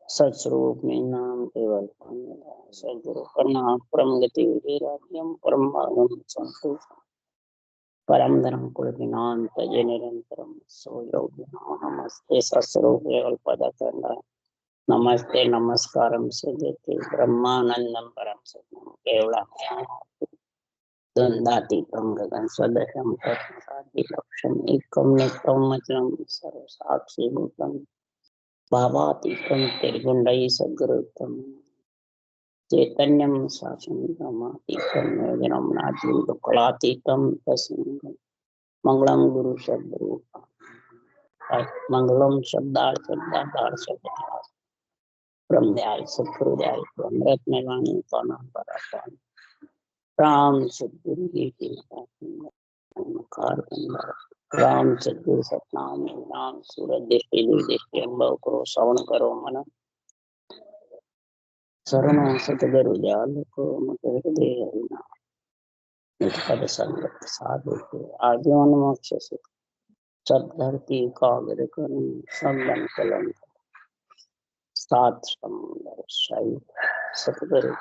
सत्स्वरूप में नाम केवल सदगुरु प्रणाम परम गति विराज्यम परम भागम संतोष परम धर्म कुल विनाम तजे निरंतरम सो योग नमस्ते सत्स्वरूप केवल पद नमस्ते नमस्कारम सुजते ब्रह्मानंदम परम सत्यम केवलम द्वंद्वातीतम गगन सदृशम तत्सादिलक्ष्यम एकम नित्यम अचलम सर्व साक्षी भूतम भावातीतम त्रिगुंडई सद्गुरुतम चैतन्यम शासनम ब्रह्मातीतम योजनम नाथम दुक्कलातीतम तस्मै मंगलम गुरु शब्दरूप मंगलम शब्दार्थ ब्रह्मदयाल सत्पुरुदयाल अमृत में वाणी का नाम परापान राम सद्गुरु जी की राम सद्गुरु सतनाम नाम सूरज दृष्टि दृष्टि अनुभव करो श्रवण करो मन शरण सतगुरु दयाल को मत हृदय हरिना पद संगत साधु के आजीवन मोक्ष सुख सब धरती कागर करुण संबन कलम सात समुद्र शाही सतगुरु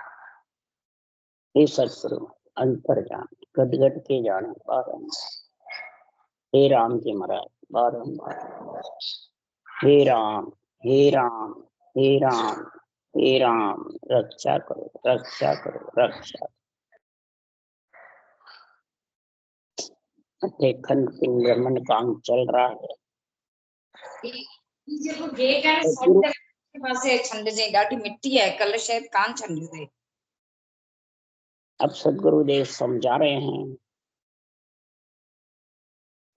हे सत्सुरु अंतर जान गद गद के जाने हे राम के महाराज बारंबार हे राम हे राम हे राम हे राम रक्षा करो रक्षा करो रक्षा। खंड ब्रह्मन काम चल रहा है। मिट्टी है कल शायद कान छंड दे। अब सदगुरुदेव समझा रहे हैं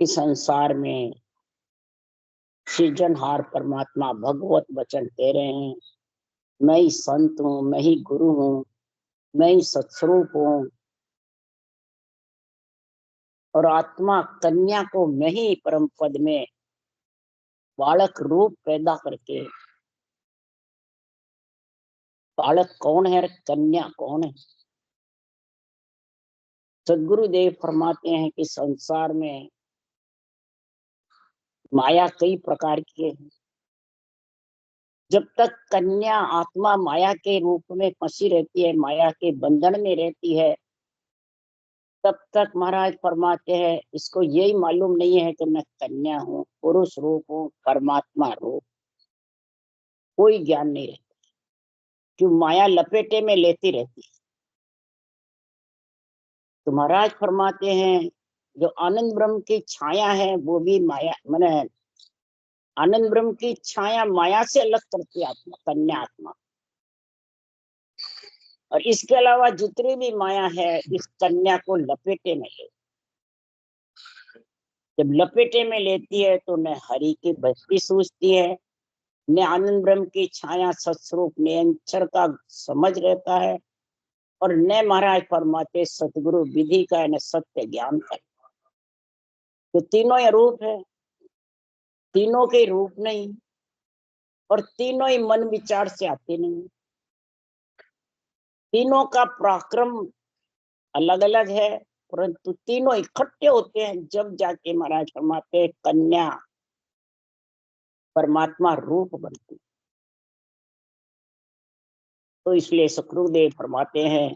कि संसार में सृजनहार परमात्मा भगवत वचन दे रहे हैं, मैं ही संत हूँ, मैं ही गुरु हूँ, मैं ही सत्स्वरूप हूँ और आत्मा कन्या को मैं ही परम पद में बालक रूप पैदा करके, बालक कौन है, कन्या कौन है। सदगुरुदेव फरमाते हैं कि संसार में माया कई प्रकार की है। जब तक कन्या आत्मा माया के रूप में फंसी रहती है, माया के बंधन में रहती है, तब तक महाराज फरमाते हैं इसको यही मालूम नहीं है कि मैं कन्या हूँ, पुरुष रूप हूँ, परमात्मा रूप। कोई ज्ञान नहीं रहता, क्यों माया लपेटे में लेती रहती है। तो महाराज फरमाते हैं जो आनंद ब्रह्म की छाया है वो भी माया, माने आनंद ब्रह्म की छाया माया से अलग करती है आत्मा, कन्या आत्मा। और इसके अलावा जितनी भी माया है इस कन्या को लपेटे में ले, जब लपेटे में लेती है तो न हरि की भक्ति सूझती है, न आनंद ब्रह्म की छाया सत्स्वरूप निरंतर का समझ रहता है, और न महाराज फरमाते सतगुरु विधि का न सत्य ज्ञान का। तो तीनों ही रूप है, तीनों के रूप नहीं, और तीनों ही मन विचार से आते नहीं। तीनों का पराक्रम अलग अलग है, परंतु तीनों इकट्ठे होते हैं जब जाके महाराज फरमाते कन्या परमात्मा रूप बनती। तो इसलिए सदगुरुदेव फरमाते हैं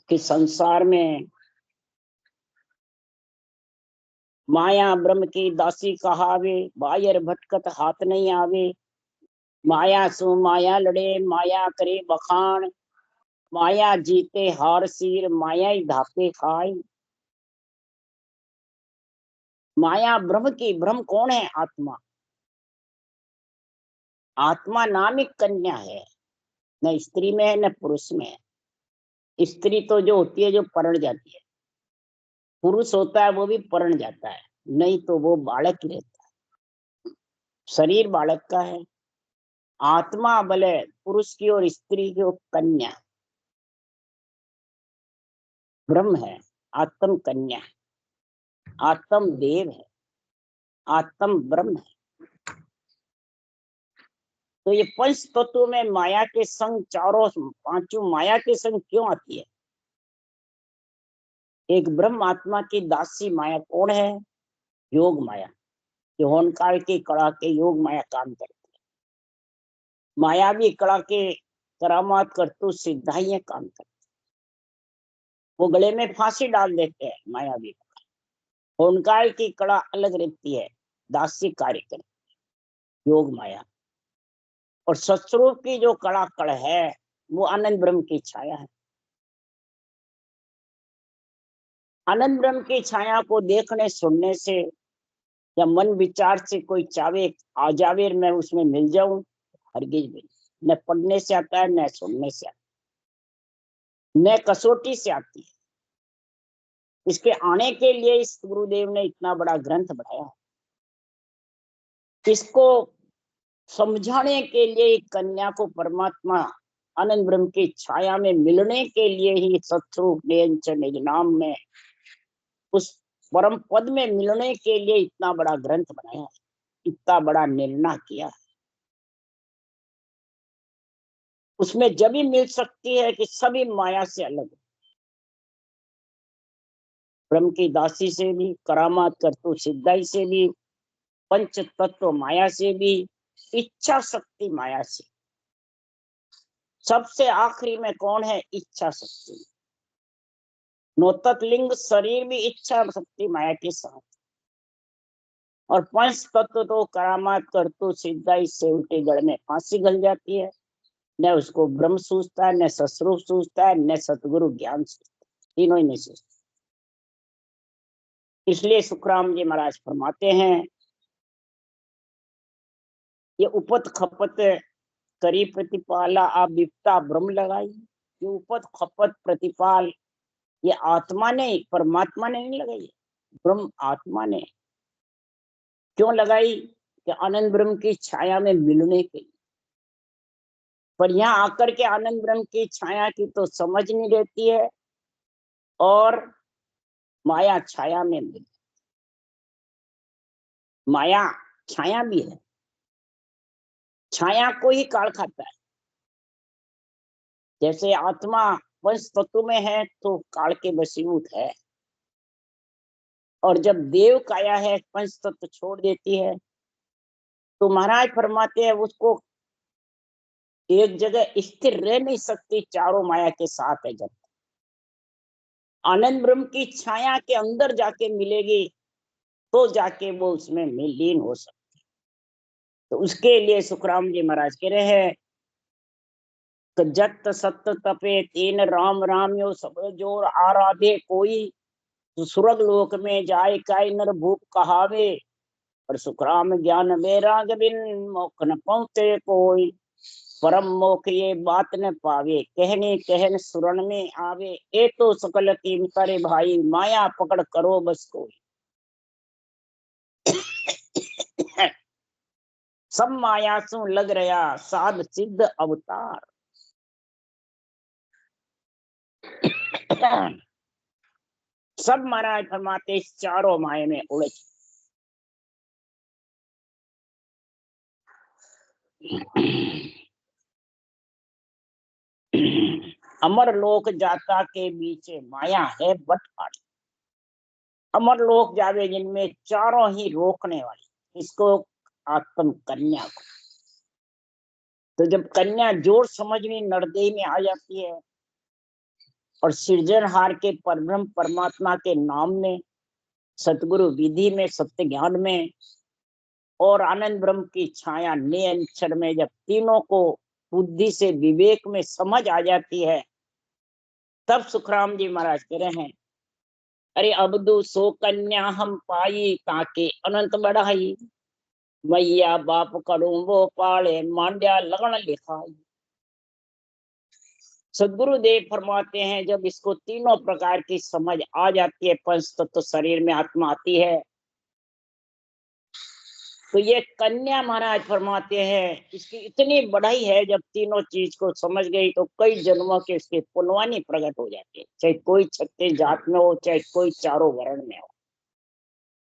कि संसार में माया ब्रह्म की दासी कहावे, बायर भटकत हाथ नहीं आवे। माया सु माया लड़े, माया करे बखान, माया जीते हार सीर, माया ही धापे खाए। माया ब्रह्म की, ब्रह्म कौन है, आत्मा। आत्मा नाम एक कन्या है, न स्त्री में है न पुरुष में है। स्त्री तो जो होती है जो परण जाती है, पुरुष होता है वो भी परण जाता है, नहीं तो वो बालक ही रहता है, शरीर बालक का है। आत्मा भले पुरुष की और स्त्री की, कन्या ब्रह्म है, आत्म कन्या है, आत्म देव है, आत्म ब्रह्म है। तो ये पंच तत्व में माया के संग चारों पांचों माया के संग क्यों आती है। एक ब्रह्म आत्मा की दासी माया कौन है, योग माया। कि होनकाल की कड़ा के योग माया काम करती है, मायावी कड़ा के करामात करतु सिद्धाइयां काम करती है। वो गले में फांसी डाल देते हैं मायावी। होनकाल की कड़ा अलग रहती है, दासी कार्य करती योग माया। और सत्स्वरूप की जो कड़ा कड़ है वो आनंद ब्रह्म की छाया है। आनंद ब्रह्म की छाया को देखने सुनने से या मन विचार से कोई चावे आ जावे मैं उसमें मिल जाऊं, हरगिज भी न पढ़ने से आता है, न सुनने से आता है, न कसौटी से आती है। इसके आने के लिए इस गुरुदेव ने इतना बड़ा ग्रंथ बनाया। इसको समझाने के लिए कन्या को परमात्मा आनंद ब्रह्म की छाया में मिलने के लिए ही सत्स्वरूप निज नाम में उस परम पद में मिलने के लिए इतना बड़ा ग्रंथ बनाया, इतना बड़ा निर्णय किया। उसमें जब भी मिल सकती है कि सभी माया से अलग, ब्रह्म की दासी से भी, करामात करतु सिद्धाई से भी, पंच तत्व माया से भी, इच्छा शक्ति माया से। सबसे आखिरी में कौन है? इच्छा शक्ति। नौतत्लिंग शरीर भी इच्छा शक्ति माया के साथ। और पंच तत्व तो करामात करतु सिद्धाई से उल्टे गढ़ में फांसी गल जाती है। न उसको ब्रह्म सूझता है, न सस्वरूप सूझता है, न सतगुरु ज्ञान सूझता है, तीनों ही नहीं सूझता। इसलिए सुखराम जी महाराज फरमाते हैं, ये उपत खपत करी प्रतिपाला आप विपता ब्रह्म लगाई। ये उपत खपत प्रतिपाल ये आत्मा ने, परमात्मा ने नहीं लगाई, ब्रह्म आत्मा ने क्यों लगाई? कि आनंद ब्रह्म की छाया में मिलने के लिए। पर यहाँ आकर के आनंद ब्रह्म की छाया की तो समझ नहीं रहती है और माया छाया में मिल। माया छाया भी है, छाया को ही काल खाता है। जैसे आत्मा पंच तत्व में है तो काल के वशीभूत है, और जब देव काया है पंच तत्व छोड़ देती है तो महाराज फरमाते हैं उसको एक जगह स्थिर रह नहीं सकती, चारों माया के साथ है। जब आनंद ब्रह्म की छाया के अंदर जाके मिलेगी तो जाके वो उसमें लीन हो सकती। तो उसके लिए सुखराम जी महाराज कह रहे हैं, जत सत्य तपे तीन राम राम यो सब जोर आराधे कोई, तो सुरग लोक में जाए काई नर भूप कहावे, और सुखराम ज्ञान वैराग बिन मोक्ष न पहुंचे कोई। परम मोक्ष ये बात न पावे, कहने कहन सुरण में आवे, ए तो सकल कीमत रे भाई, माया पकड़ करो बस कोई। सब माया सु लग रहा साध सिद्ध अवतार। सब महाराज फरमाते इस चारों माया में उलझ। अमर लोक जाता के बीच माया है बटवाड़ी। अमर लोक जावे जिनमें चारों ही रोकने वाली, इसको आत्म कन्या को। तो जब कन्या जोर समझ में नरदेह में आ जाती है और सृजनहार के परब्रह्म परमात्मा के नाम में, सतगुरु विधि में, सत्य ज्ञान में और आनंद ब्रह्म की छाया ने अक्षर में, जब तीनों को बुद्धि से विवेक में समझ आ जाती है, तब सुखराम जी महाराज कह रहे हैं, अरे अबदू सो कन्या हम पाई ताके अनंत बढ़ाई, मैया बाप करूं वो पाले मांड्या लगन लिखाई। सदगुरुदेव फरमाते हैं, जब इसको तीनों प्रकार की समझ आ जाती है, पंच तत्व शरीर में आत्मा आती है, तो ये कन्या महाराज फरमाते हैं इसकी इतनी बढ़ाई है, जब तीनों चीज को समझ गई तो कई जन्मों के इसके पुण्यवानी प्रकट हो जाती है। चाहे कोई 36 जात में हो, चाहे कोई चारों वर्ण में हो,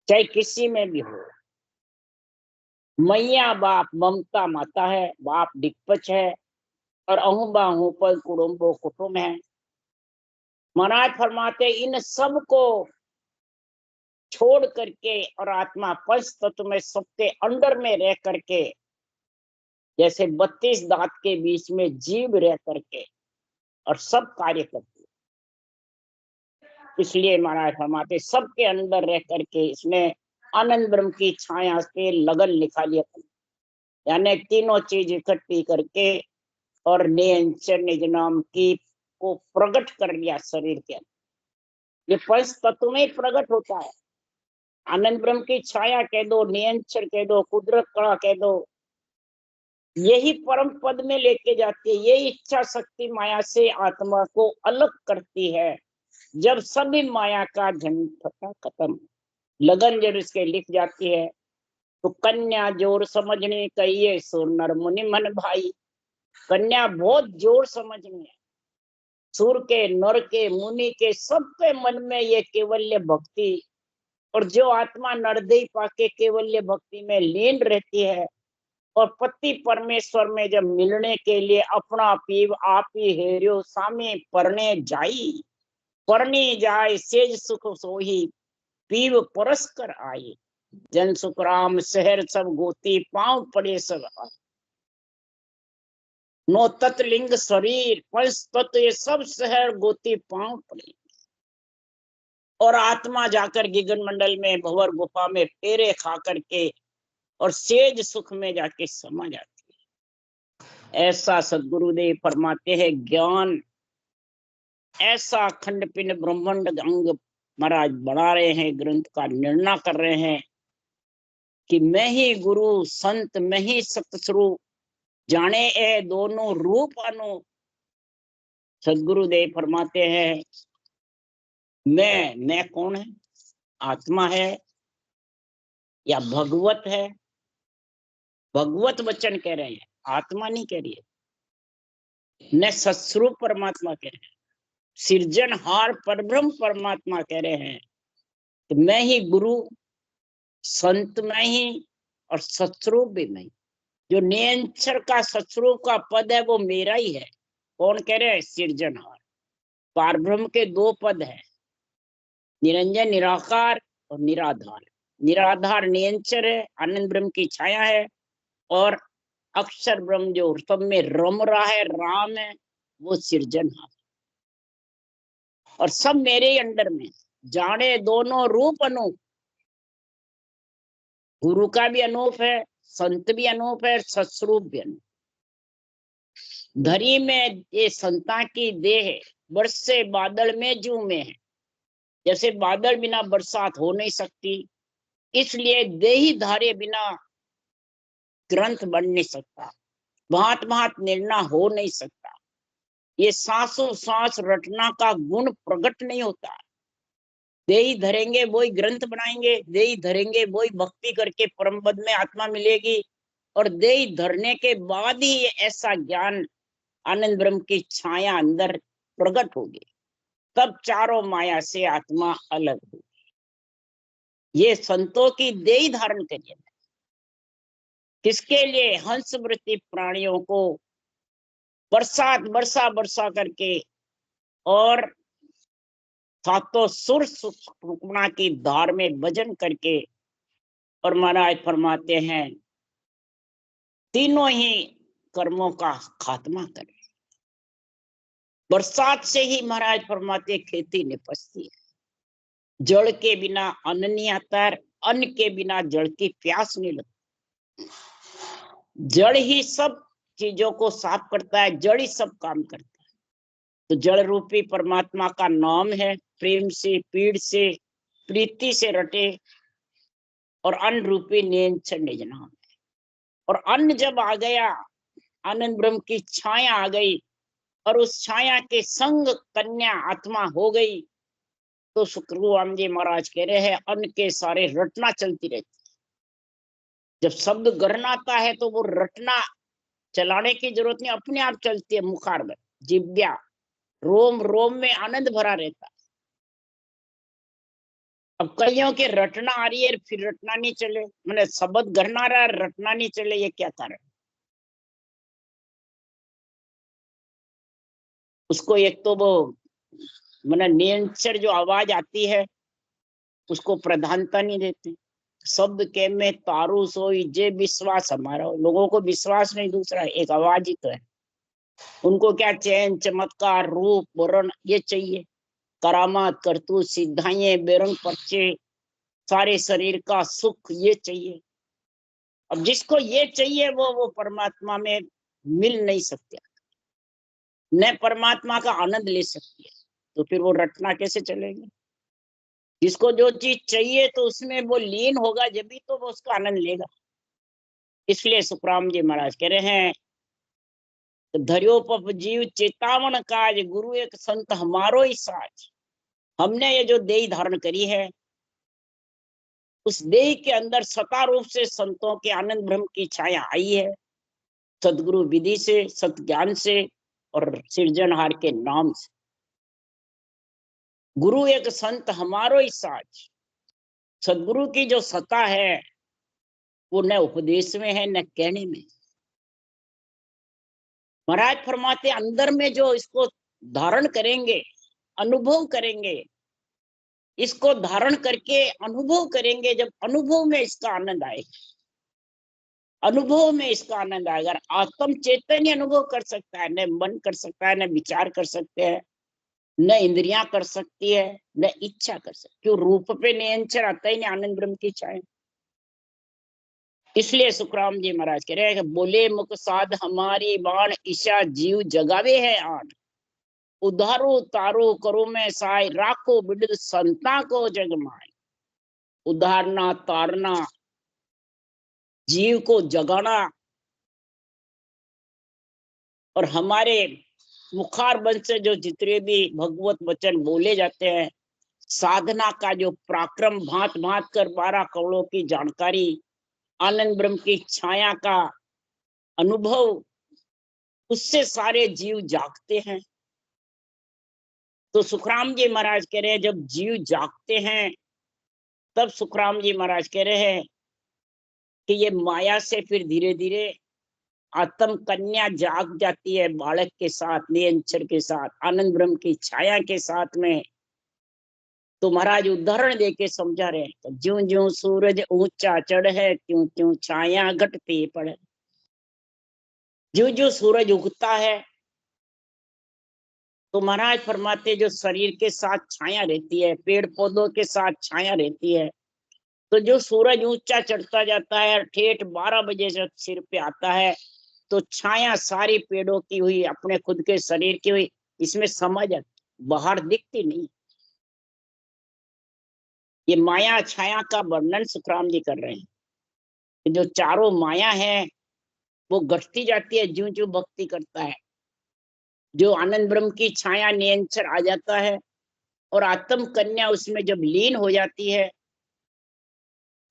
चाहे किसी में भी हो। मैया बाप ममता माता है, बाप दिक्पच है, और अहू बाहू पर कुटुम्बो कुटुम्ब है। महाराज फरमाते इन सब को छोड़ करके और आत्मा पंच तत्व में सबके अंदर में रह करके, जैसे 32 दांत के बीच में जीव रह करके और सब कार्य करती है। इसलिए महाराज फरमाते सबके अंदर रह करके इसमें आनंद ब्रह्म की छाया से लगन लिखा लिया, यानी तीनों चीज इकट्ठी करके और नियंचर निज नाम की को प्रकट कर लिया शरीर के अंदर। ये पंच तत्व में प्रकट होता है। आनंद ब्रह्म की छाया कह दो, नियंचर कह दो, कुदरत कड़ा कह दो, यही परम पद में लेके जाती है। यही इच्छा शक्ति माया से आत्मा को अलग करती है। जब सभी माया का झंझट खत्म, लगन जब इसके लिख जाती है, तो कन्या जोर समझने कहिए सो नर मुनि मन भाई। कन्या बहुत जोर समझनी है। सुर के, नर के, मुनि के, सबके मन में ये केवल्य भक्ति, और जो आत्मा नरदेह पाके केवल्य भक्ति में लीन रहती है और पति परमेश्वर में जब मिलने के लिए अपना पीव आप ही हेरियो सामे परने जाई, परनी जाए सेज सुख सोही पीव परस कर आई। जन सुख राम शहर सब गोती पांव पड़े सब आए। नो तत्लिंग शरीर पंच तत्व ये सब शहर गोती पांव पड़े, और आत्मा जाकर गिगन मंडल में भंवर गुफा में फेरे खा करके और सेज सुख में जाके समा जाती है। ऐसा सदगुरुदेव फरमाते हैं ज्ञान ऐसा खंड पिंड ब्रह्मांड अंग महाराज बढ़ा रहे हैं, ग्रंथ का निर्णय कर रहे हैं कि मैं ही गुरु संत मैं ही सतस्वरूप जाने ए दोनों रूप अनु। सदगुरुदेव फरमाते हैं मैं कौन है? आत्मा है या भगवत है? भगवत वचन कह रहे हैं, आत्मा नहीं कह रही है। न सत्स्वरूप परमात्मा कह रहे हैं, सृजनहार परब्रह्म परमात्मा कह रहे हैं। तो मैं ही गुरु, संत मैं ही, और सत्स्वरूप भी मैं ही। जो नियंचर का सत्स्वरूप का पद है वो मेरा ही है। कौन कह रहे हैं? सृजनहार। पारब्रह्म के दो पद है, निरंजन निराकार और निराधार। निराधार नियंचर है, आनंद ब्रह्म की छाया है, और अक्षर ब्रह्म जो सब में रम रहा है, राम है, वो सृजनहार। और सब मेरे अंडर में जाने दोनों रूप अनूप। गुरु का भी अनूप है, संत भी अनूप है, सत्स्वरूप भी अनूप। धरी में ये संता की देह बरसे बादल में जू में है। जैसे बादल बिना बरसात हो नहीं सकती, इसलिए देही धारे बिना ग्रंथ बन नहीं सकता, भांत भांत निर्णय हो नहीं सकता। ये सांसों सांस रटना का गुण प्रकट नहीं होता। देही धरेंगे वही ग्रंथ बनाएंगे, देही धरेंगे वही भक्ति करके परम पद में आत्मा मिलेगी, और देही धरने के बाद ही ऐसा ज्ञान आनंद ब्रह्म की छाया अंदर प्रकट होगी, तब चारों माया से आत्मा अलग होगी। ये संतों की देही धारण करिए। किसके लिए? हंस वृत्ति प्राणियों को बरसात बरसा बरसा करके, और सातों सुर सुखना की धार में भजन करके, और महाराज फरमाते हैं तीनों ही कर्मों का खात्मा करें। बरसात से ही महाराज फरमाते खेती निपजती है। जल के बिना अन्न नहीं आता, अन्न के बिना जल की प्यास नहीं लगती। जल ही सब चीजों को साफ करता है, जड़ ही सब काम करता है। तो जड़ रूपी परमात्मा का नाम है, प्रेम से पीड़ से प्रीति से रटे, और अन्न रूपी नियंत्रण निज नाम है। और अन्न जब आ गया, आनंद ब्रह्म की छाया आ गई, और उस छाया के संग कन्या आत्मा हो गई, तो सुखरू राम जी महाराज कह रहे हैं अन्न के सारे रटना चलती रहती। जब शब्द गढ़ना आता है तो वो रटना चलाने की जरूरत नहीं, अपने आप चलती है। मुखार में जिब्या रोम रोम में आनंद भरा रहता है। अब कईयों के रटना आ रही है फिर रटना नहीं चले, मैंने शब्द गढ़ना रहा रटना नहीं चले, ये क्या कारण? उसको एक तो वो मैंने नियंत्रण जो आवाज आती है उसको प्रधानता नहीं देते। शब्द के में तारू सोई जे विश्वास हमारा, लोगों को विश्वास नहीं, दूसरा एक आवाज ही तो है। उनको क्या चैन चमत्कार रूप वर्ण ये चाहिए, करामात करतूत सिद्धाएं बेरंग पर्चे सारे शरीर का सुख ये चाहिए। अब जिसको ये चाहिए वो परमात्मा में मिल नहीं सकते, न परमात्मा का आनंद ले सकती है, तो फिर वो रटना कैसे चलेगा। जिसको जो चीज चाहिए तो उसमें वो लीन होगा, जब भी तो वो उसका आनंद लेगा। इसलिए सुखराम जी महाराज कह रहे हैं, धर्यो पप जीव चेतावन काज गुरु एक संत हमारो ही साज। हमने ये जो देह धारण करी है, उस देह के अंदर सता रूप से संतों के आनंद ब्रह्म की छाया आई है, सदगुरु विधि से, सत ज्ञान से और सृजनहार के नाम से। गुरु एक संत हमारो ही साज। सदगुरु की जो सत्ता है वो न उपदेश में है न कहने में। महाराज फरमाते अंदर में जो इसको धारण करेंगे, अनुभव करेंगे, इसको धारण करके अनुभव करेंगे, जब अनुभव में इसका आनंद आएगा, अनुभव में इसका आनंद आएगा। आत्म चैतन्य अनुभव कर सकता है, न मन कर सकता है, न विचार कर सकते हैं, न इंद्रियां कर सकती है, न इच्छा कर सकती। क्यों? रूप पे नियंत्रण आता ही नहीं, आनंद ब्रह्म की इच्छा। इसलिए सुखराम जी महाराज कह रहे हैं कि बोले मुख साध हमारी बाण ईशा जीव जगावे है आन। उधारो तारो करो में साय राखो बिड संता को जगमाए। उधारना तारना, जीव को जगाना, और हमारे मुखार बंद से जो जितने भी भगवत वचन बोले जाते हैं, साधना का जो पराक्रम, भांत भांत कर 12 करोड़ों की जानकारी, आनंद ब्रह्म की छाया का अनुभव, उससे सारे जीव जागते हैं। तो सुखराम जी महाराज कह रहे हैं जब जीव जागते हैं, तब सुखराम जी महाराज कह रहे हैं कि ये माया से फिर धीरे धीरे आत्म कन्या जाग जाती है, बालक के साथ, निरंतर के साथ, आनंद ब्रह्म की छाया के साथ में। तो महाराज उदाहरण देके समझा रहे हैं, तो ज्यों ज्यों सूरज ऊंचा चढ़ है, त्यों त्यों छाया घटती पड़े। ज्यों ज्यों सूरज उगता है, तो महाराज फरमाते जो शरीर के साथ छाया रहती है, पेड़ पौधों के साथ छाया रहती है, तो जो सूरज ऊंचा चढ़ता जाता है, ठेठ 12 बजे जब सिर पे आता है, तो छाया सारी पेड़ों की हुई, अपने खुद के शरीर की हुई, इसमें समा जाती, बाहर दिखती नहीं। ये माया छाया का वर्णन सुखराम जी कर रहे हैं कि जो चारों माया है वो घटती जाती है ज्यों ज्यों भक्ति करता है। जो आनंद ब्रह्म की छाया नियंत्रण आ जाता है और आत्म कन्या उसमें जब लीन हो जाती है,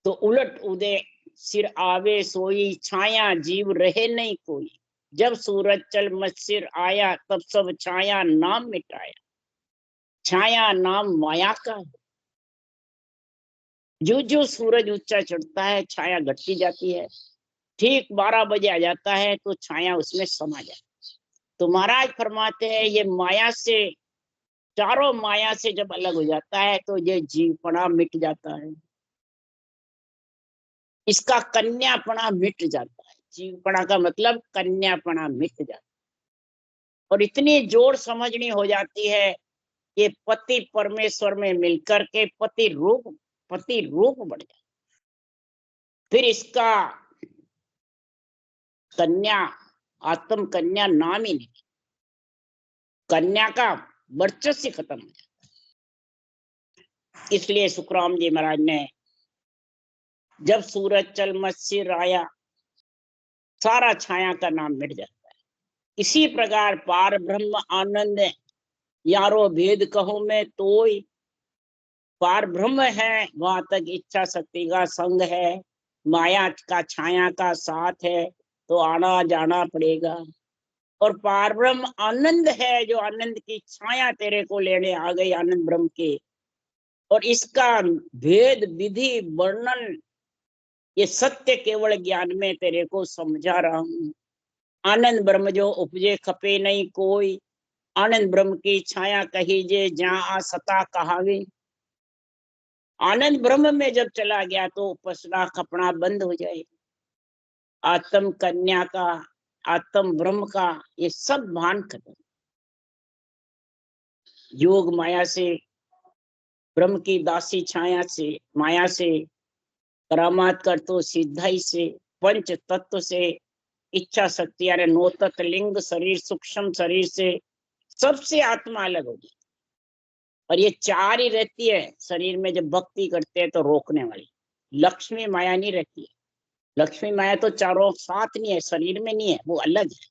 तो उलट उदय सिर आवे सोई, छाया जीव रहे नहीं कोई। जब सूरज चल मत्सिर आया, तब सब छाया नाम मिटाया। छाया नाम माया का है। जो जो सूरज ऊंचा चढ़ता है, छाया घटती जाती है, ठीक 12 बजे आ जाता है तो छाया उसमें समा जाती है। तो महाराज फरमाते हैं ये माया से, चारों माया से जब अलग हो जाता है तो ये जीवपना मिट जाता है, इसका कन्यापना मिट जाता है। जीवपना का मतलब कन्यापना मिट जाता है। और इतनी जोर समझनी हो जाती है कि पति परमेश्वर में मिलकर के पति रूप बढ़ जाता। फिर इसका कन्या, आत्म कन्या नाम ही नहीं, कन्या का वर्चस्व खत्म हो जाता। इसलिए सुखराम जी महाराज ने जब सूरज चल मत्सिर आया, सारा छाया का नाम मिट जाता है। इसी प्रकार पार ब्रह्म आनंद यारो भेद कहो मैं तोय। पार ब्रह्म है, वहां तक इच्छा शक्ति का संग है, माया का छाया का साथ है, तो आना जाना पड़ेगा। और पार ब्रह्म आनंद है, जो आनंद की छाया तेरे को लेने आ गई, आनंद ब्रह्म के, और इसका भेद विधि वर्णन ये सत्य केवल ज्ञान में तेरे को समझा रहा हूं। आनंद ब्रह्म जो उपजे खपे नहीं कोई, आनंद ब्रह्म की छाया कही जे जहां आ सता कहावे। आनंद ब्रह्म में जब चला गया तो पसरा खपड़ा बंद हो जाए। आत्म कन्या का, आत्म ब्रह्म का ये सब भान खत्म। योग माया से, ब्रह्म की दासी छाया से, माया से, करामात कर तो सिद्धाई से, पंच तत्व से, इच्छा शक्ति यानी नौ तत्व लिंग शरीर सूक्ष्म शरीर से, सबसे आत्मा अलग होगी। और ये चार ही रहती है शरीर में। जब भक्ति करते हैं तो रोकने वाली लक्ष्मी माया नहीं रहती है। लक्ष्मी माया तो चारों साथ नहीं है, शरीर में नहीं है, वो अलग है।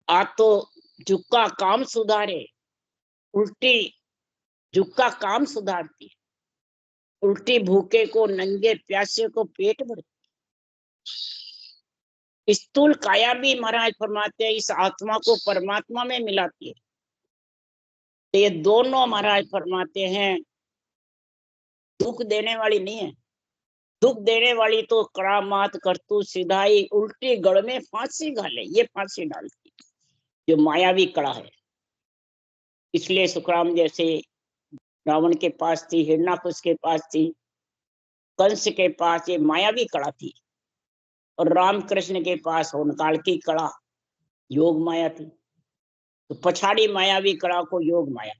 आ तो जुक्का काम सुधारे, उल्टी जुक्का काम सुधारती है। उल्टी भूखे को, नंगे प्यासे को पेट भरती। स्थूल काया भी महाराज फरमाते हैं इस आत्मा को परमात्मा में मिलाती है। तो ये दोनों महाराज फरमाते हैं दुख देने वाली नहीं है। दुख देने वाली तो करामात करतू सिधाई उल्टी गड़ में फांसी घाले, ये फांसी डालती जो मायावी कड़ा है। इसलिए सुखराम जैसे रावण के पास थी, हिरणाकुश के पास थी, कंस के पास ये मायावी कड़ा थी, और रामकृष्ण के पास होनकाल की कड़ा योग माया थी। तो पछाड़ी मायावी कड़ा को योग माया,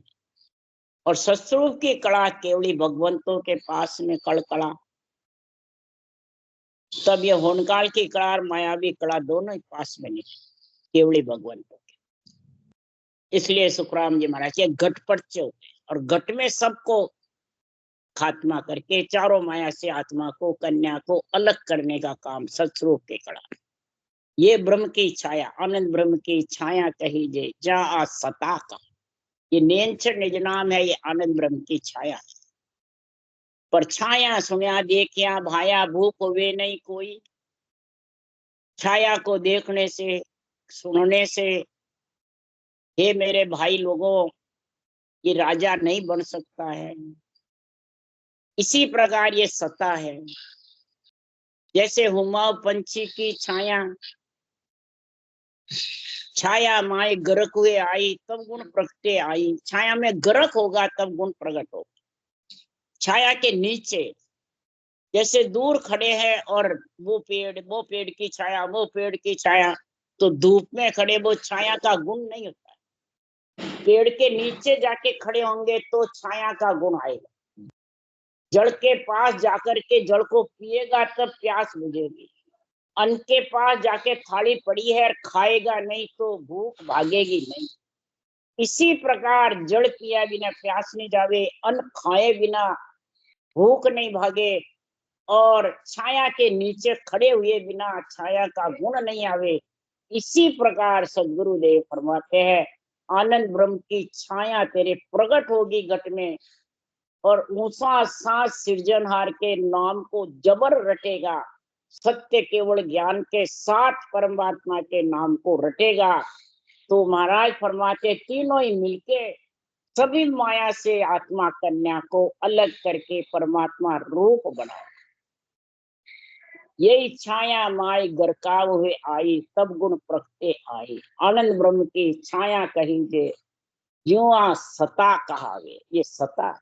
और सस्वरूप की कड़ा केवली भगवंतों के पास में कड़ा। तब ये होनकाल की कड़ा और मायावी कड़ा दोनों ही पास में नहीं, केवली भगवंतों के। इसलिए सुखराम जी महाराज के घट पर्चे होते, और घट में सबको खात्मा करके चारों माया से आत्मा को, कन्या को अलग करने का काम सत्स्वरूप के कड़ा। ये ब्रह्म की छाया, आनंद ब्रह्म की छाया कही जे जा आ सता का। ये नेंचर निज नाम है, ये आनंद ब्रह्म की छाया। पर छाया सुनिया देखिया भाया भूख वे नहीं कोई। छाया को देखने से, सुनने से, हे मेरे भाई लोगों, ये राजा नहीं बन सकता है। इसी प्रकार ये सत्ता है। जैसे हुमाऊं पंछी की छाया, छाया माए गरक हुए आई तब गुण प्रगटे आई। छाया में गरक होगा तब गुण प्रकट होगा। छाया के नीचे जैसे दूर खड़े हैं और वो पेड़ की छाया, वो पेड़ की छाया, तो धूप में खड़े वो छाया का गुण नहीं होता है। पेड़ के नीचे जाके खड़े होंगे तो छाया का गुण आएगा। जड़ के पास जाकर के जड़ को पिएगा तब प्यास बुझेगी। अन्न के पास जाके थाली पड़ी है और खाएगा नहीं तो भूख भागेगी नहीं। इसी प्रकार जड़ पिया बिना प्यास नहीं जावे, अन्न खाए बिना भूख नहीं भागे, और छाया के नीचे खड़े हुए बिना छाया का गुण नहीं आवे। इसी प्रकार सदगुरुदेव फरमाते हैं आनंद ब्रह्म की छाया तेरे प्रकट होगी घट में, और ऊंचा सांस सृजनहार के नाम को जबर रटेगा। सत्य केवल ज्ञान के साथ परमात्मा के नाम को रटेगा। तो महाराज फरमाते तीनों ही मिलके सभी माया से आत्मा कन्या को अलग करके परमात्मा रूप बनाओ। यही छाया माई गरकाव हुए आई तब गुण प्रगटे आई। आनंद ब्रह्म की छाया कही जे ज्यों सता कहावे। ये सता,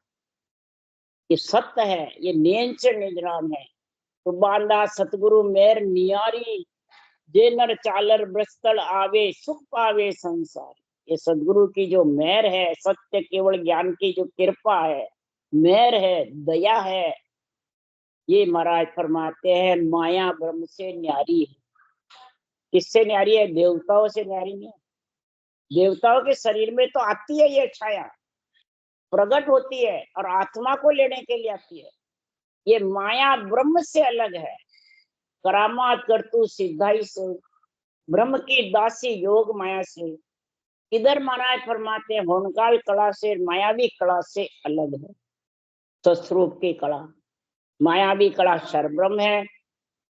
ये सत्य है, ये नेंच निजराम है। तो बांदा सतगुरु मेर नियारी जे नर चालर ब्रस्तल आवे सुख पावे संसार। ये सदगुरु की जो मेहर है, सत्य केवल ज्ञान की जो कृपा है, मेहर है, दया है, ये महाराज फरमाते हैं माया ब्रह्म से न्यारी है। किससे न्यारी है? देवताओं से न्यारी नहीं है। देवताओं के शरीर में तो आती है ये छाया, प्रकट होती है और आत्मा को लेने के लिए आती है। ये माया ब्रह्म से अलग है। करामात करतू सिद्धाई से, ब्रह्म की दासी योग माया से। इधर महाराज फरमाते हैं होनकाल कला से, मायावी कला से अलग है। सस्वरूप की कला, मायावी कला क्षर ब्रह्म है,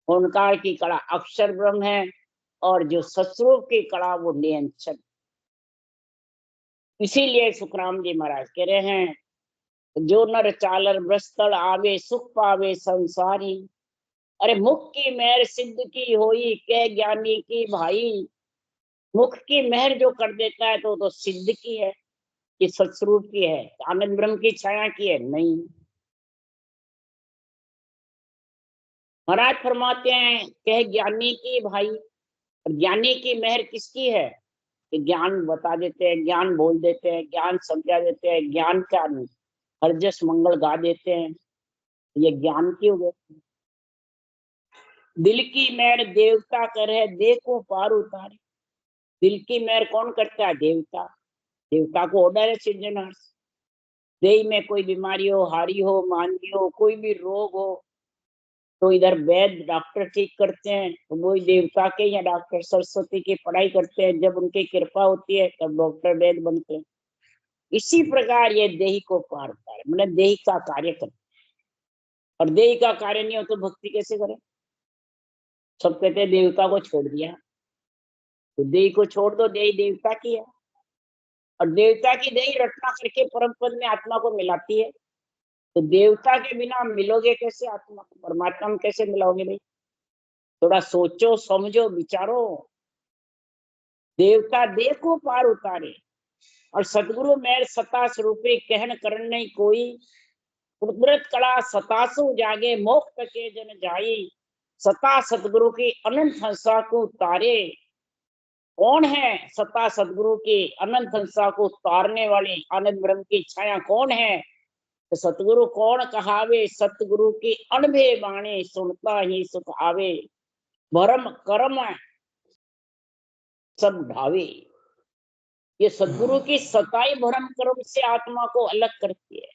होनकाल की कला अक्षर ब्रह्म है, और जो सस्वरूप की कला वो नियंत्रण। इसीलिए सुखराम जी महाराज कह रहे हैं जो नर चालर ब्रस्तल आवे सुख पावे संसारी। अरे मुख की मेहर सिद्ध की होई के ज्ञानी की भाई। मुख की मेहर जो कर देता है तो सिद्ध की है। कि सत्स्वरूप की है, आनंद ब्रह्म की छाया की है? नहीं। महाराज फरमाते हैं कह ज्ञानी की भाई, और ज्ञानी की मेहर किसकी है? कि ज्ञान बता देते हैं, ज्ञान बोल देते हैं, ज्ञान समझा देते हैं, ज्ञान का हर जस मंगल गा देते हैं, ये ज्ञान की हो गए। दिल की मेहर देवता करे, देखो पार उतारे। दिल की मेहर कौन करता है? देवता। देवता को ऑर्डर है सृजनहार से। देह में कोई बीमारी हो, हारी हो, मांदी हो, कोई भी रोग हो, तो इधर वैद्य डॉक्टर ठीक करते हैं, तो वही देवता के या डॉक्टर सरस्वती की पढ़ाई करते हैं। जब उनकी कृपा होती है तब डॉक्टर वैद्य बनते हैं। इसी प्रकार ये देही को पार उतारे, मतलब देही का कार्य करते। और देही का कार्य नहीं हो तो भक्ति कैसे करें? सब कहते हैं देवता को छोड़ दिया, तो देही को छोड़ दो, देही देवता की है। और देवता की देही रचना करके परम पद में आत्मा को मिलाती है। तो देवता के बिना मिलोगे कैसे आत्मा को? परमात्मा में कैसे मिलाओगे भाई? थोड़ा सोचो, समझो, विचारो। देवता देखो पार उतारे, और सतगुरु मेर सता स्वरूपे कहन करण नहीं कोई। कुदरत कला सतासु जागे, मोक्ष के जन जाई। सता सतगुरु की अनंत हंसा को तारे। कौन है सता सतगुरु की अनंत हंसा को तारने वाली आनंद ब्रह्म की छाया कौन है? तो सतगुरु कौन कहावे, सतगुरु की अनभे बाणी सुनता ही सुख आवे। भरम कर्म सब ढावे। ये सदगुरु की सताई भरम कर्म से आत्मा को अलग करती है,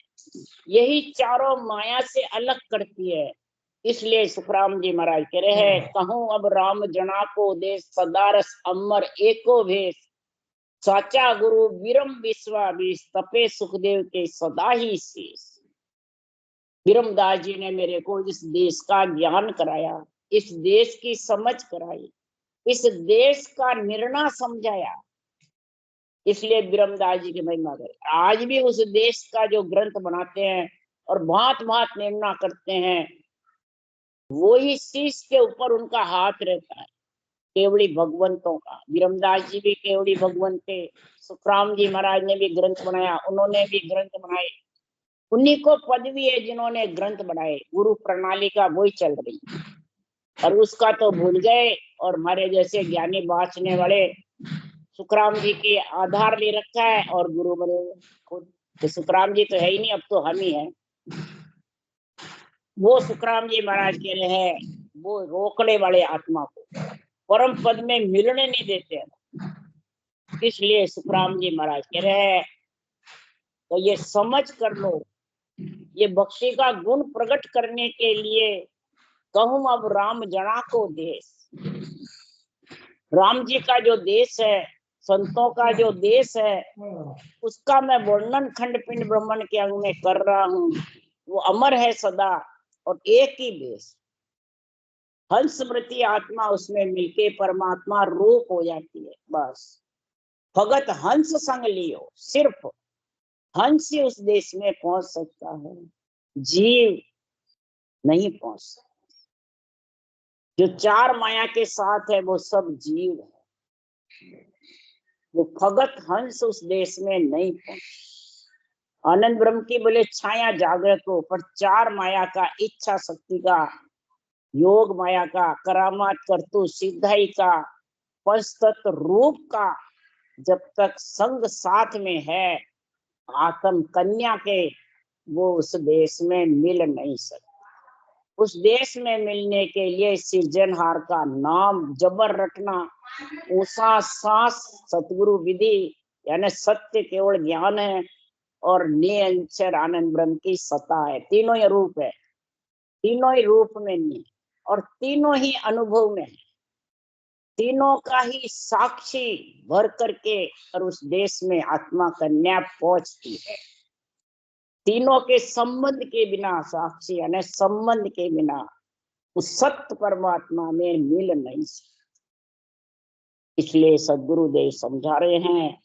यही चारों माया से अलग करती है। इसलिए सुखराम जी महाराज कह रहे हैं कहूं अब राम जना को देश, सदारस अमर एको भेष। साचा गुरु विरम विश्वास, तपे सुखदेव के सदा ही शेष। विरमदास जी ने मेरे को इस देश का ज्ञान कराया, इस देश की समझ कराई, इस देश का निर्णय समझाया। इसलिए विरमदास जी की महिमा करें। आज भी उस देश का जो ग्रंथ बनाते हैं और भांत भांत निर्णय करते हैं, वो ही शीश के ऊपर उनका हाथ रहता है, केवड़ी भगवंतों का। विरमदास जी भी केवड़ी भगवंत थे। सुखराम जी महाराज ने भी ग्रंथ बनाया, उन्होंने भी ग्रंथ बनाए। उन्हीं को पदवी है जिन्होंने ग्रंथ बनाए। गुरु प्रणाली का वही चल रही है, और उसका तो भूल गए। और हमारे जैसे ज्ञानी बाँचने वाले सुखराम जी के आधार ले रखा है और गुरु बने खुद। तो सुखराम जी तो है ही नहीं, अब तो हम ही हैं। वो सुखराम जी महाराज कह रहे हैं वो रोकने वाले आत्मा को परम पद में मिलने नहीं देते हैं। इसलिए सुखराम जी महाराज कह रहे हैं तो ये समझ कर लो, ये भक्ति का गुण प्रकट करने के लिए कहूं अब राम जना को देश। राम जी का जो देश है, संतों का जो देश है, उसका मैं वर्णन खंड पिंड ब्रह्मण के अंग में कर रहा हूँ। वो अमर है सदा, और एक ही देश। हंस स्मृति आत्मा उसमें मिलके परमात्मा रूप हो जाती है। बस भगत हंस संग लियो, सिर्फ हंस ही उस देश में पहुंच सकता है, जीव नहीं पहुंच सकता। जो चार माया के साथ है वो सब जीव है, वो भगत हंस उस देश में नहीं पहुंच। आनंद ब्रह्म की बोले छाया जागृत हो, पर चार माया का, इच्छा शक्ति का, योग माया का, करामात करतु सिद्धाई का, पंचतत्व रूप का जब तक संग साथ में है आत्म कन्या के, वो उस देश में मिल नहीं सकता। उस देश में मिलने के लिए सृजनहार का नाम जबर रटना, ऊषा सांस सतगुरु विधि यानी सत्य केवल ज्ञान है, और निरंतर आनंद ब्रह्म की सत्ता है। तीनों ही रूप है, तीनों ही रूप में नहीं, और तीनों ही अनुभव में है। तीनों का ही साक्षी भर करके और उस देश में आत्मा कन्या पहुंचती है। तीनों के संबंध के बिना, साक्षी यानी संबंध के बिना उस सत्य परमात्मा में मिल नहीं सकता। इसलिए सदगुरुदेव समझा रहे हैं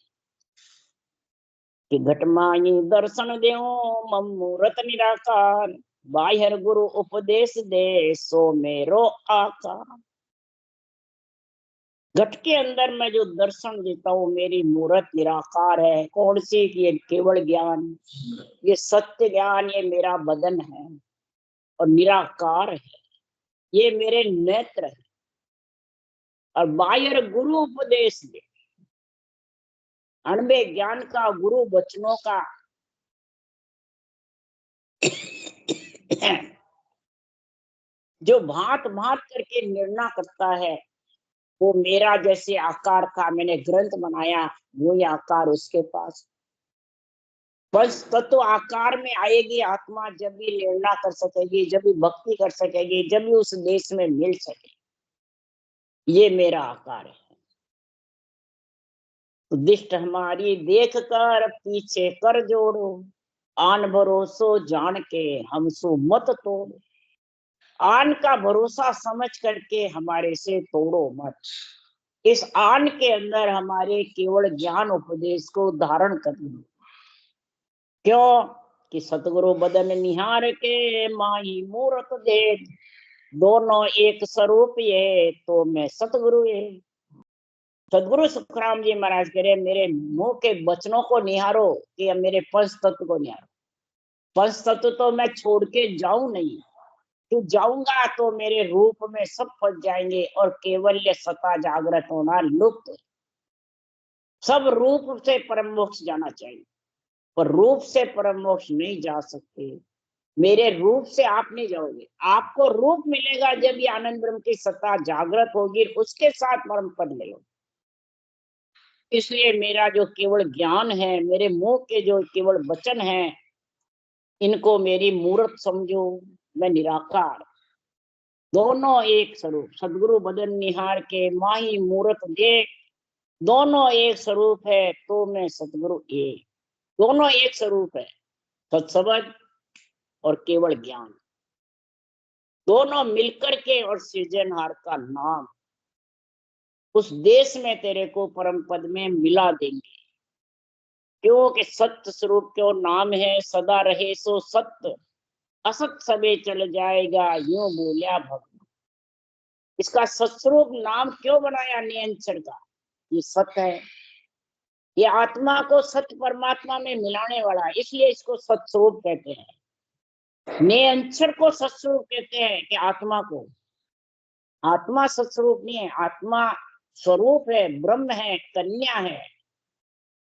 कि घटमाई दर्शन देओ मम मूरत निराकार, बाहर गुरु उपदेश दे सो मेरो आकार। घट के अंदर मैं जो दर्शन देता हूँ मेरी मूर्त निराकार है। कौन सी? ये केवल ज्ञान, ये सत्य ज्ञान, ये मेरा बदन है और निराकार है, ये मेरे नेत्र है। और बाह्य गुरु उपदेश दे, अणबे ज्ञान का, गुरु वचनों का जो भांत भांत करके निर्णय करता है, वो मेरा जैसे आकार का मैंने ग्रंथ बनाया, वही आकार उसके पास। बस तत्व आकार में आएगी आत्मा जब भी निर्णय कर सकेगी, जब भी भक्ति कर सकेगी, जब भी उस देश में मिल सके। ये मेरा आकार है। उद्दिष्ट हमारी देख कर पीछे कर जोड़ो, आन भरोसो जान के हमसो मत तोड़ो। आन का भरोसा समझ करके हमारे से तोड़ो मत। इस आन के अंदर हमारे केवल ज्ञान उपदेश को धारण कर लो। क्यों? कि सतगुरु बदन निहार के माही मूरत दे, दोनों एक स्वरूप ये तो मैं सतगुरु है। सदगुरु सुखराम जी महाराज कह रहे मेरे मुंह के वचनों को निहारो कि मेरे पंच तत्व को निहारो। पंच तत्व तो मैं छोड़ के जाऊं नहीं, तू जाऊंगा तो मेरे रूप में सब फंस जाएंगे और केवल सता जागृत होना लुप्त। सब रूप से परम मोक्ष जाना चाहिए, पर रूप से परम मोक्ष नहीं जा सकते। मेरे रूप से आप नहीं जाओगे, आपको रूप मिलेगा जब ये आनंद ब्रह्म की सत्ता जागृत होगी, उसके साथ परम पद ले। इसलिए मेरा जो केवल ज्ञान है, मेरे मुंह के जो केवल वचन है, इनको मेरी मूर्त समझो। मैं निराकार, दोनों एक स्वरूप। सदगुरु बदन निहार के माही मूर्त देख, दोनों एक स्वरूप है तो मैं सतगुरु एक। दोनों एक स्वरूप है, सत्समझ और केवल ज्ञान, दोनों मिलकर के और सृजनहार का नाम। उस देश में तेरे को परम पद में मिला देंगे, क्योंकि सत्य स्वरूप क्यों नाम है, सदा रहे सो सत्य, असत सबे चल जाएगा यूं बोलिया भगवान। इसका सत्स्वरूप नाम क्यों बनाया नियंत्रण का? ये सत्य है, ये आत्मा को सत्य परमात्मा में मिलाने वाला है, इसलिए इसको सत्स्वरूप कहते हैं। नियंत्रण को सत्स्वरूप कहते हैं कि आत्मा को। आत्मा सत्स्वरूप नहीं है, आत्मा स्वरूप है, ब्रह्म है, कन्या है,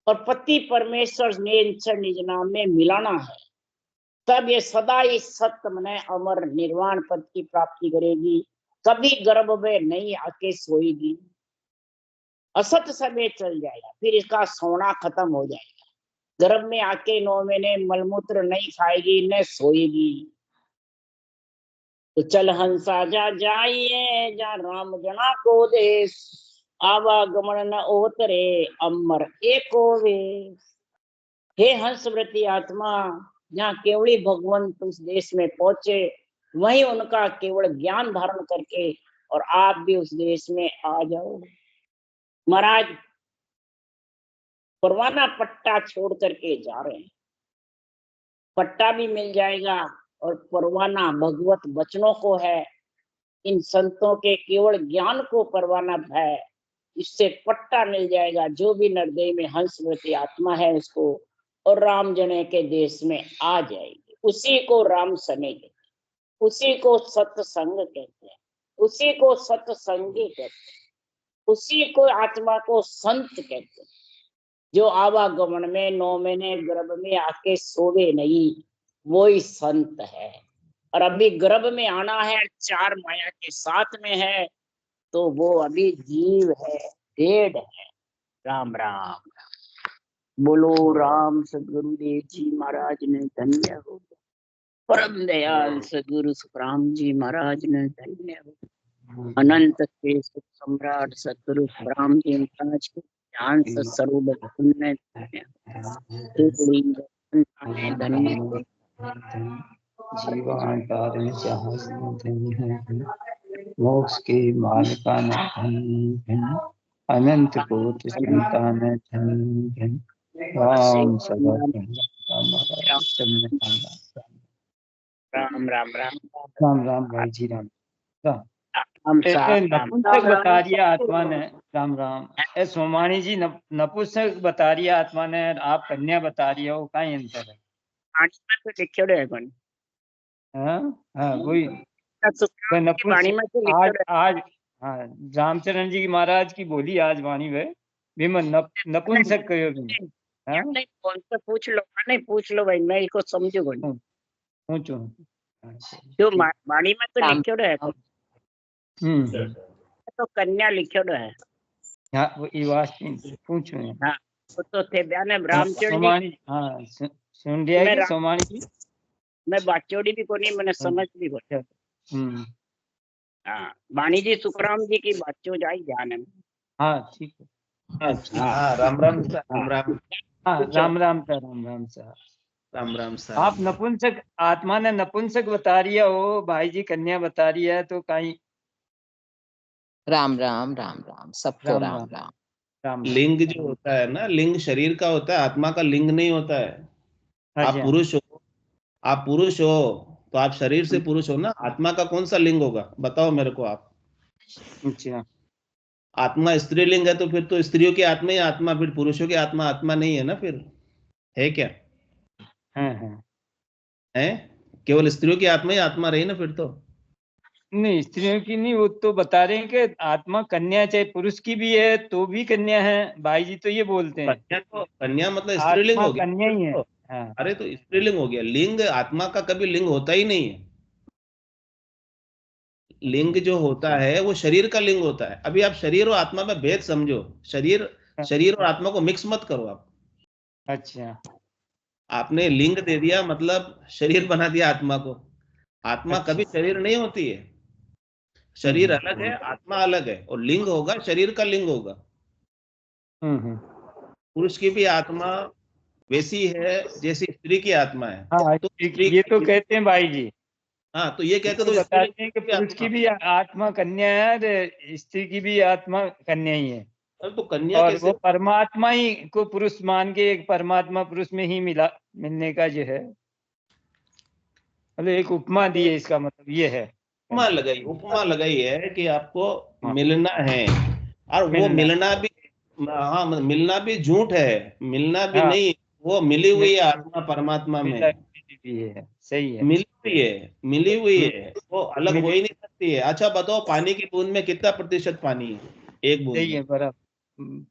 और पति परमेश्वर नियंत्रण निज नाम में मिलाना है। तब ये सदा इस सत्य में अमर निर्वाण पद की प्राप्ति करेगी, कभी गर्भ में नहीं आके सोएगी। असत समय चल जाएगा, फिर इसका सोना खत्म हो जाएगा। गर्भ में आके 9 महीने मलमूत्र नहीं खाएगी, न सोएगी। तो चल हंसा जा जाइए जा राम जना को देश, आवागमन न ओतरे अमर एको वेश। हे हंसव्रती आत्मा, जहाँ केवली भगवंत उस देश में पहुंचे, वहीं उनका केवल ज्ञान धारण करके और आप भी उस देश में आ जाओ। महाराज परवाना पट्टा छोड़ करके जा रहे हैं, पट्टा भी मिल जाएगा और परवाना भगवत वचनों को है, इन संतों के केवल ज्ञान को परवाना है, इससे पट्टा मिल जाएगा। जो भी नरदेह में हंसवती आत्मा है उसको, और राम जने के देश में आ जाएगी। उसी को राम सने कहते हैं, उसी को सत्संग कहते हैं, उसी को सत्संगी कहते हैं, उसी को आत्मा को संत कहते हैं। जो आवागमन में 9 महीने गर्भ में आके सोवे नहीं, वो ही संत है। और अभी गर्भ में आना है, 4 माया के साथ में है, तो वो अभी जीव है, डेढ़ है। राम राम। बोलो राम सदगुरुदेव जी महाराज ने धन्य हो। परम दयाल सदगुरु सुखराम जी महाराज ने धन्य हो। अनंत के सुख सम्राट सदगुरु सुखराम जी महाराज को ज्ञान सत्स्वरूप धन्य धन्य। जीवन तारण जहाज मोक्ष के मार्ग का धन, अनंत कोटि संतान धन। राम सदा राम राम राम राम राम भाई जी राम। हम साहब नपुंसक बता दिया आत्मा ने। राम राम। ए सोमानी जी नपुंसक बता रही है आत्मा ने, आप कन्या बता रही हो, कहीं अंतर है? वाणी में तो लिखे है कौन? हाँ हाँ वही वाणी में तो आज लिखे आज हाँ रामचरण जी महाराज की बोली आज वाणी में विमन नपुंसक कहो तुम। हाँ नहीं कौन से पूछ लो, नहीं पूछ लो भाई, मैं इसको समझू कौन। पूछो। जो वाणी में तो लिखे है तो कन्या लिखे है। हाँ वो इवास पूछो। हाँ वो तो थे बयान रामचरण जी। सोमानी हाँ सुन लिया है कि सोमानी जी? मैं बाचोड़ी भी कोनी, मैंने समझ भी कोनी। हाँ वाणी जी सुखराम जी की बातों जाई ध्यान है। हाँ ठीक है। हाँ राम राम राम राम। हाँ राम राम सा राम राम सा राम राम सा। आप नपुंसक आत्मा ने नपुंसक बता रही है, वो भाई जी कन्या बता रही है, तो कहीं राम राम राम राम सबको राम राम राम राम। राम। लिंग जो होता है ना, लिंग शरीर का होता है, आत्मा का लिंग नहीं होता है। आप अच्छा पुरुष हो, आप पुरुष हो तो आप शरीर से पुरुष हो ना, आत्मा का कौन सा लिंग होगा बताओ मेरे को आप। अच्छा आत्मा स्त्रीलिंग है तो फिर तो स्त्रियों की आत्मा ही आत्मा, फिर पुरुषों की आत्मा आत्मा नहीं है ना, फिर है क्या? हाँ हाँ है केवल स्त्रियों की आत्मा ही आत्मा रही ना फिर तो। नहीं स्त्रियों की नहीं, वो तो बता रहे हैं कि आत्मा कन्या चाहे पुरुष की भी है तो भी कन्या है, भाई जी तो ये बोलते हैं। कन्या मतलब स्त्रीलिंग आत्मा हो गया। कन्या ही है। हाँ अरे तो स्त्रीलिंग हो गया, लिंग आत्मा का कभी लिंग होता ही नहीं है। लिंग जो होता है वो शरीर का लिंग होता है। अभी आप शरीर और आत्मा में भेद समझो, शरीर शरीर और आत्मा को मिक्स मत करो आप। अच्छा आपने लिंग दे दिया मतलब शरीर बना दिया आत्मा को। आत्मा अच्छा। कभी शरीर नहीं होती है। शरीर अलग है, आत्मा अलग है, और लिंग होगा शरीर का लिंग होगा। पुरुष की भी आत्मा वैसी है जैसी स्त्री की आत्मा है। हाँ तो स्त्री ये तो कहते हैं भाई जी, हाँ तो ये कहते तो तो स्त्री बताते हैं कि पुरुष की भी आत्मा कन्या है और स्त्री की भी आत्मा कन्या ही है, तो कन्या और कैसे? वो परमात्मा ही को पुरुष मान के एक परमात्मा पुरुष में ही मिलने का जो है, मतलब एक उपमा दी है, इसका मतलब ये है। उपमा लगाई है कि आपको मिलना है, और वो मिलना भी, हाँ मतलब मिलना भी झूठ है, मिलना भी नहीं, वो मिली हुई है आत्मा परमात्मा में। भी है, सही है, मिली हुई है, वो अलग हो ही नहीं सकती है। अच्छा बताओ, पानी की बूंद में कितना प्रतिशत पानी है? एक बूंद सही में है, बराबर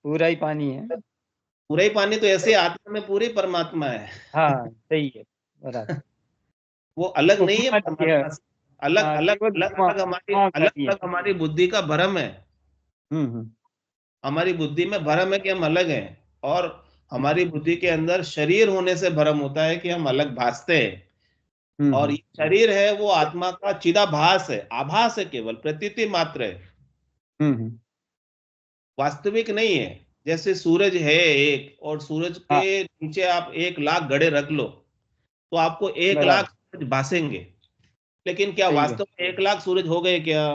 पूरा ही पानी है। पूरा ही पानी, तो ऐसे आत्मा में पूरी परमात्मा है। हाँ सही है, बराबर। वो अलग नहीं है उपमा दी है। परमात्मा से। अलग हाँ, अलग केवल अलग उपमा अलग हमारी उपमा अलग करती है। अलग हमारी बुद्धि का भ्रम है। हमारी बुद्धि में भ्रम है कि हम अलग हैं, और हमारी बुद्धि के अंदर शरीर होने से भ्रम होता है कि हम अलग भासते हैं। और ये शरीर है वो आत्मा का चिदाभास है, आभास है, केवल प्रतीति मात्र है, वास्तविक नहीं है। जैसे सूरज है एक, और सूरज के नीचे आप 1,00,000 घड़े रख लो तो आपको 1,00,000 सूरज भासेंगे, लेकिन क्या वास्तव में 1,00,000 सूरज हो गए क्या?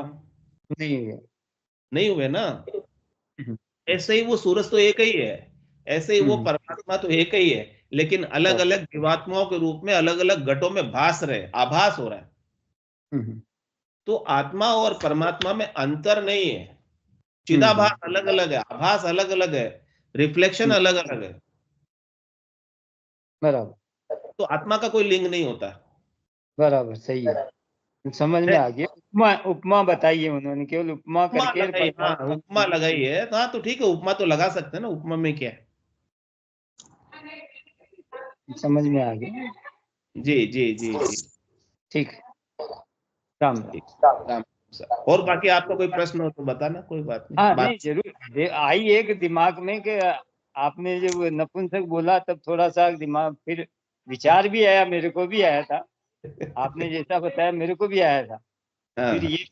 नहीं हुए ना। ऐसे ही वो सूरज तो एक ही है, ऐसे ही वो परमात्मा तो एक ही है, लेकिन अलग अलग जीवात्माओं के रूप में अलग अलग घटों में भास रहे, आभास हो रहा है। तो आत्मा और परमात्मा में अंतर नहीं है, चिदाभास अलग अलग है, आभास अलग अलग है, रिफ्लेक्शन अलग अलग है। बराबर, तो आत्मा का कोई लिंग नहीं होता। बराबर सही है, समझ में आ गया। उपमा उपमा बताई है उन्होंने, केवल उपमा करके उपमा लगाई है। हाँ तो ठीक है, उपमा तो लगा सकते हैं ना, उपमा में क्या है। समझ में आ गया। जी जी जी जी ठीक, राम राम। और बाकी आपका कोई प्रश्न हो तो बताना, कोई बात नहीं। हाँ नहीं जरूर आई एक दिमाग में कि आपने जब नपुंसक बोला तब थोड़ा सा दिमाग फिर विचार भी आया, मेरे को भी आया था, आपने जैसा बताया मेरे को भी आया था। फिर ये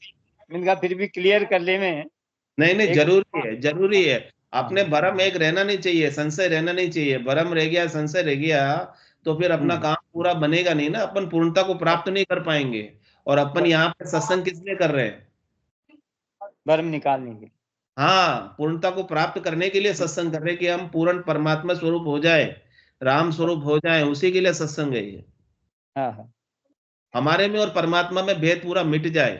मैंने कहा फिर भी क्लियर कर ले में। नहीं जरूरी है, जरूरी है। अपने भरम एक रहना नहीं चाहिए, संशय रहना नहीं चाहिए। भरम रह गया, संशय रह गया, तो फिर अपना काम पूरा बनेगा नहीं ना, अपन पूर्णता को प्राप्त नहीं कर पाएंगे। और अपन यहाँ पे सत्संग किस लिए कर रहे हैं? भरम निकालने के लिए। हाँ, पूर्णता को प्राप्त करने के लिए सत्संग कर रहे हैं कि हम पूर्ण परमात्मा स्वरूप हो जाए, राम स्वरूप हो जाए, उसी के लिए सत्संग है ये। हाँ हमारे में और परमात्मा में भेद पूरा मिट जाए।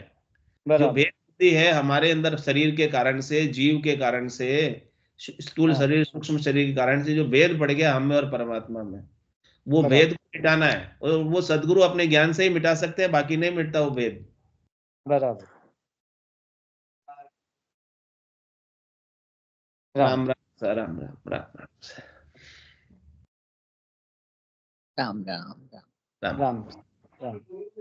जो भेद बुद्धि है हमारे अंदर शरीर के कारण से, जीव के कारण से, स्थूल हाँ। शरीर सूक्ष्म शरीर के कारण से जो भेद पड़ गया हम में और परमात्मा में, वो बराबर। भेद को मिटाना है। और वो सदगुरु अपने ज्ञान से ही मिटा सकते हैं, बाकी नहीं मिटता वो भेद। बराबर। राम राम सर, राम राम राम राम राम राम राम। राम। राम राम।